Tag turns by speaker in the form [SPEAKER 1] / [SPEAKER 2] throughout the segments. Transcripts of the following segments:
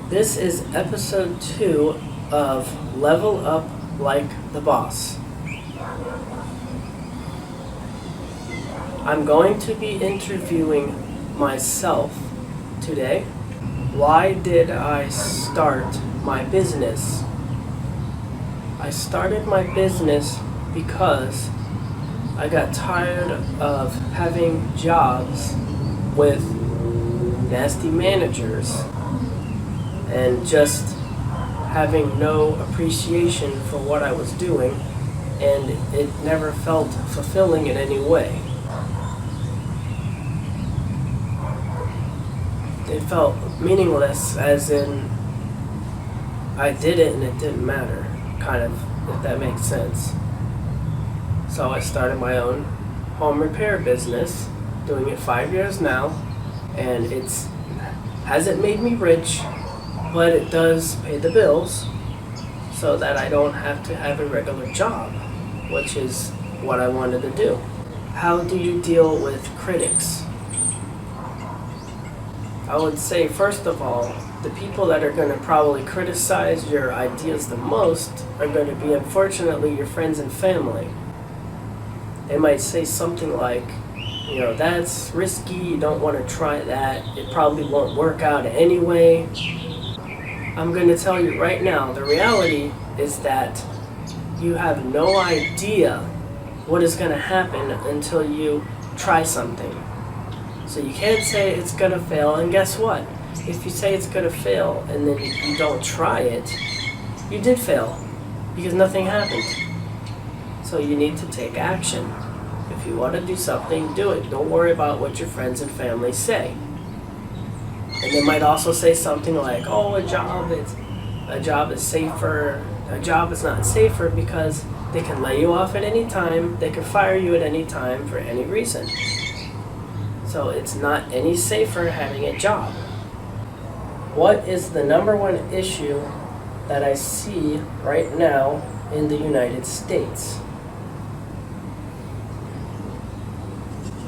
[SPEAKER 1] This is episode 2 of Level Up Like the Boss. I'm going to be interviewing myself today. Why did I start my business? I started my business because I got tired of having jobs with nasty managers and just having no appreciation for what I was doing, and it never felt fulfilling in any way. It felt meaningless, as in I did it and it didn't matter, kind of, if that makes sense. So I started my own home repair business, doing it 5 years now, and it's hasn't made me rich, but it does pay the bills so that I don't have to have a regular job, which is what I wanted to do. How do you deal with critics? I would say, first of all, the people that are going to probably criticize your ideas the most are going to be, unfortunately, your friends and family. They might say something like, that's risky, you don't want to try that, it probably won't work out anyway. I'm going to tell you right now, the reality is that you have no idea what is going to happen until you try something. So you can't say it's going to fail, and guess what? If you say it's going to fail and then you don't try it, you did fail because nothing happened. So you need to take action. If you want to do something, do it. Don't worry about what your friends and family say. And they might also say something like, a job is safer. A job is not safer because they can lay you off at any time. They can fire you at any time for any reason. So it's not any safer having a job. What is the number one issue that I see right now in the United States?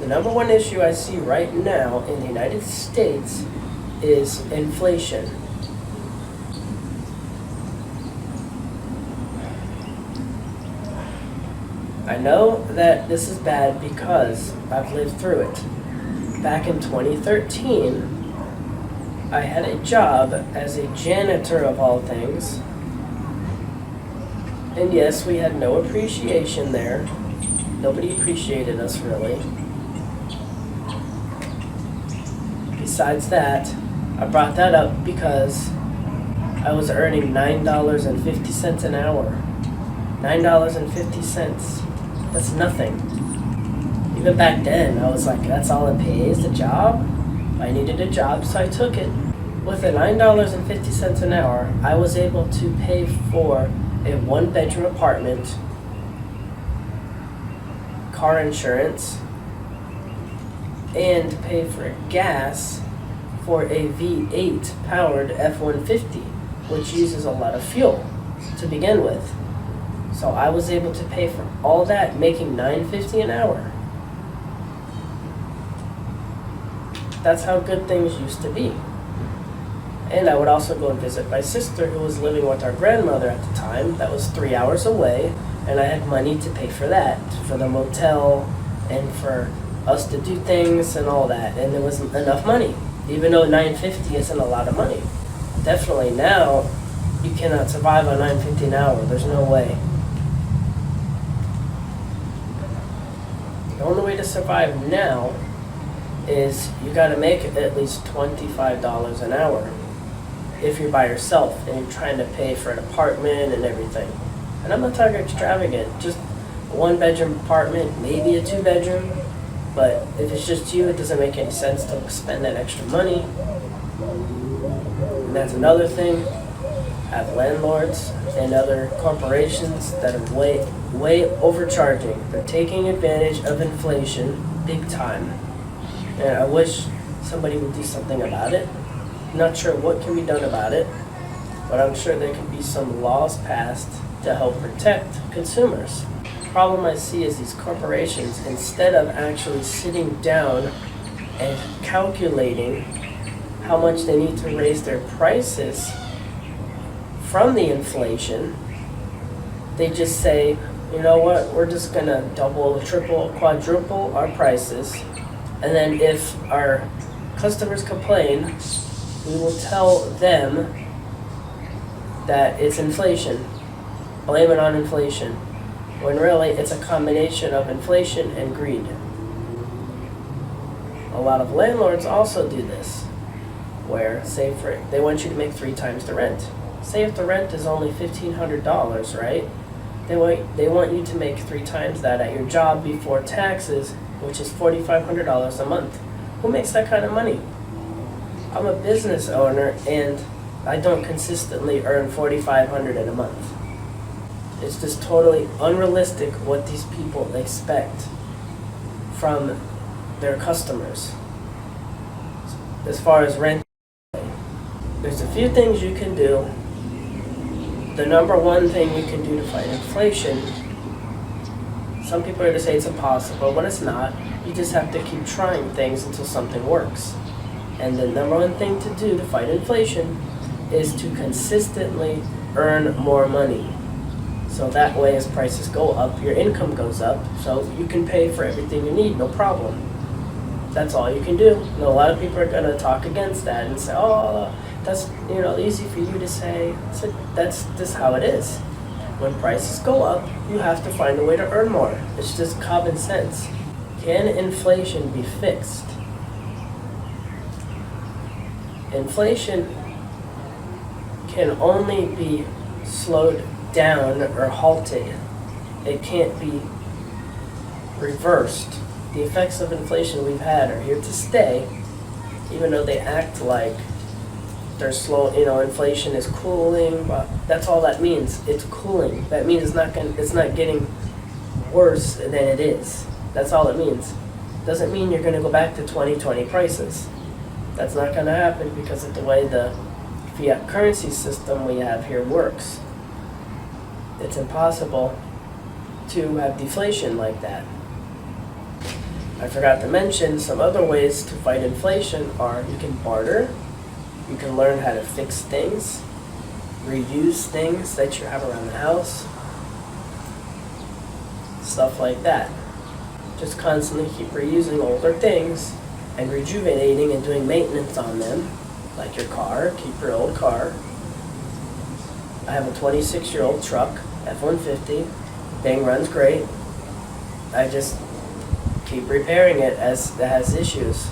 [SPEAKER 1] The number one issue I see right now in the United States is inflation. I know that this is bad because I've lived through it. Back in 2013, I had a job as a janitor of all things. And yes, we had no appreciation there. Nobody appreciated us really. Besides that, I brought that up because I was earning $9.50 an hour. $9.50. That's nothing. Even back then, I was like, that's all it pays, the job? I needed a job, so I took it. With the $9.50 an hour, I was able to pay for a one-bedroom apartment, car insurance, and pay for gas for a V8 powered F-150, which uses a lot of fuel to begin with. So I was able to pay for all that, making $9.50 an hour. That's how good things used to be. And I would also go and visit my sister, who was living with our grandmother at the time. That was 3 hours away, and I had money to pay for that, for the motel, and for us to do things and all that. And there wasn't enough money, even though $9.50 isn't a lot of money. Definitely now, you cannot survive on $9.50 an hour. There's no way. The only way to survive now is you got to make at least $25 an hour if you're by yourself and you're trying to pay for an apartment and everything. And I'm not talking extravagant, just a one-bedroom apartment, maybe a two-bedroom. But if it's just you, it doesn't make any sense to spend that extra money. And that's another thing. Have landlords and other corporations that are way overcharging. They're taking advantage of inflation big time. And I wish somebody would do something about it. I'm not sure what can be done about it, but I'm sure there can be some laws passed to help protect consumers. The problem I see is these corporations, instead of actually sitting down and calculating how much they need to raise their prices from the inflation. They just say, you know what, we're just gonna double, triple, quadruple our prices, and then if our customers complain, we will tell them that it's inflation. Blame it on inflation. When really it's a combination of inflation and greed. A lot of landlords also do this, where they want you to make 3 times the rent. Say if the rent is only $1,500, right? They want you to make 3 times that at your job before taxes, which is $4,500 a month. Who makes that kind of money? I'm a business owner and I don't consistently earn $4,500 in a month. It's just totally unrealistic what these people expect from their customers. As far as rent, there's a few things you can do. The number one thing you can do to fight inflation, some people are going to say it's impossible, but it's not. You just have to keep trying things until something works. And the number one thing to do to fight inflation is to consistently earn more money. So that way, as prices go up, your income goes up, so you can pay for everything you need, no problem. That's all you can do. And a lot of people are going to talk against that and say, oh, that's easy for you to say. So that's just how it is. When prices go up, you have to find a way to earn more. It's just common sense. Can inflation be fixed? Inflation can only be slowed down or halted. It can't be reversed. The effects of inflation we've had are here to stay, even though they act like they're slow. Inflation is cooling, but that's all that means. It's cooling. That means it's not getting worse than it is. That's all it means. Doesn't mean you're going to go back to 2020 prices. That's not going to happen because of the way the fiat currency system we have here works. It's impossible to have deflation like that. I forgot to mention some other ways to fight inflation are you can barter, you can learn how to fix things, reuse things that you have around the house, stuff like that. Just constantly keep reusing older things and rejuvenating and doing maintenance on them, like your car. Keep your old car. I have a 26-year-old truck, F-150. Thing runs great. I just keep repairing it as it has issues.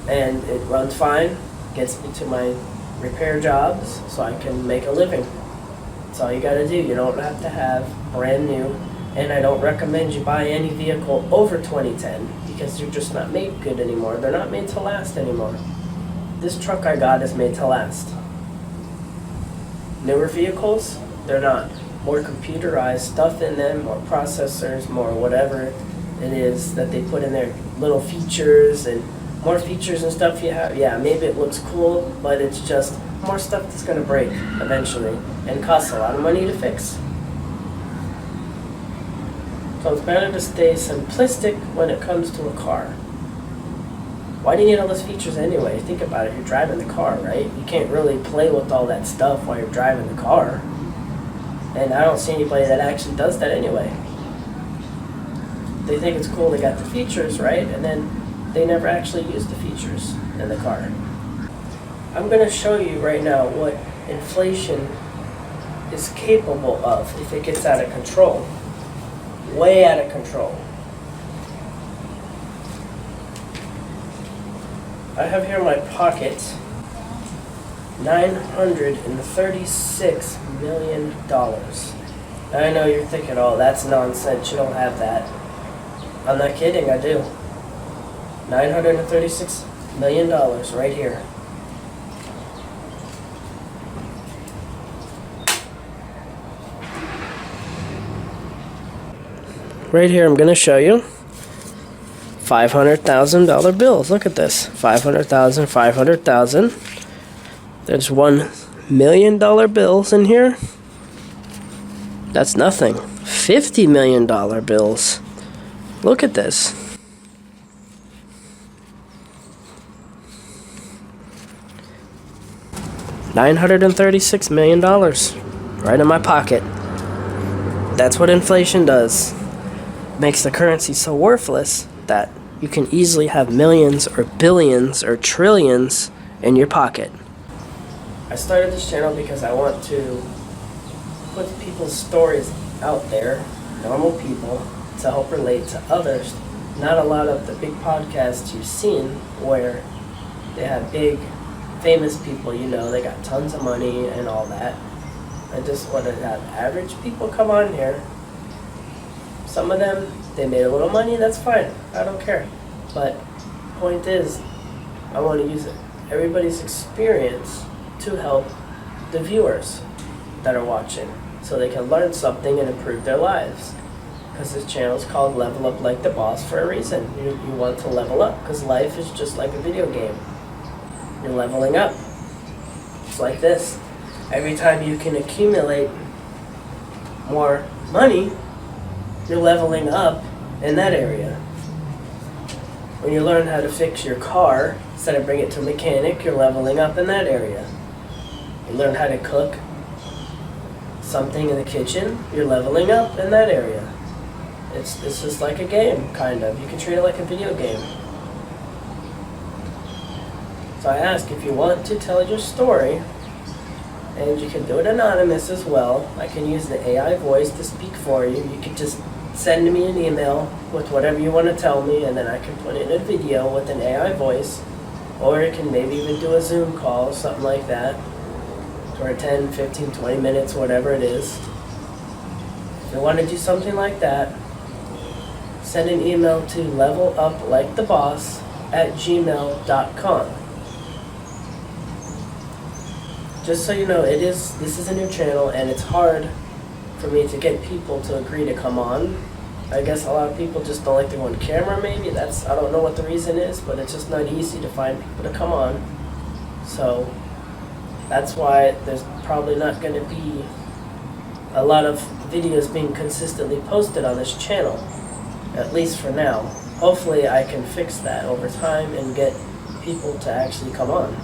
[SPEAKER 1] And it runs fine, gets me to my repair jobs so I can make a living. That's all you gotta do. You don't have to have brand new. And I don't recommend you buy any vehicle over 2010 because they're just not made good anymore. They're not made to last anymore. This truck I got is made to last. Newer vehicles, they're not. More computerized stuff in them, more processors, more whatever it is that they put in there, little features and more features and stuff you have. Yeah, maybe it looks cool, but it's just more stuff that's going to break eventually and costs a lot of money to fix. So it's better to stay simplistic when it comes to a car. Why do you need all those features anyway? Think about it, you're driving the car, right? You can't really play with all that stuff while you're driving the car. And I don't see anybody that actually does that anyway. They think it's cool they got the features, right? And then they never actually use the features in the car. I'm going to show you right now what inflation is capable of if it gets out of control. Way out of control. I have here in my pocket $936 million. I know you're thinking, oh, that's nonsense, you don't have that. I'm not kidding, I do. $936 million right here. Right here, I'm going to show you $500,000 bills. Look at this. 500,000, 500,000. There's $1 million bills in here. That's nothing. $50 million bills. Look at this. $936 million right in my pocket. That's what inflation does. Makes the currency so worthless that you can easily have millions or billions or trillions in your pocket. I started this channel because I want to put people's stories out there, normal people, to help relate to others. Not a lot of the big podcasts you've seen where they have big, famous people, they got tons of money and all that. I just want to have average people come on here. Some of them, they made a little money, that's fine. I don't care. But point is, I want to use everybody's experience to help the viewers that are watching so they can learn something and improve their lives. Because this channel is called Level Up Like the Boss for a reason. You want to level up because life is just like a video game. You're leveling up. It's like this. Every time you can accumulate more money, you're leveling up in that area. When you learn how to fix your car, instead of bring it to a mechanic, you're leveling up in that area. You learn how to cook something in the kitchen, you're leveling up in that area. It's just like a game, kind of. You can treat it like a video game. So I ask, if you want to tell your story, and you can do it anonymous as well, I can use the AI voice to speak for you. You can just send me an email with whatever you want to tell me, and then I can put it in a video with an AI voice, or you can maybe even do a Zoom call, something like that, for 10, 15, 20 minutes, whatever it is. If you want to do something like that, send an email to levelupliketheboss@gmail.com. Just so you know, this is a new channel, and it's hard for me to get people to agree to come on. I guess a lot of people just don't like to go on camera, maybe. I don't know what the reason is, but it's just not easy to find people to come on. So that's why there's probably not going to be a lot of videos being consistently posted on this channel, at least for now. Hopefully I can fix that over time and get people to actually come on.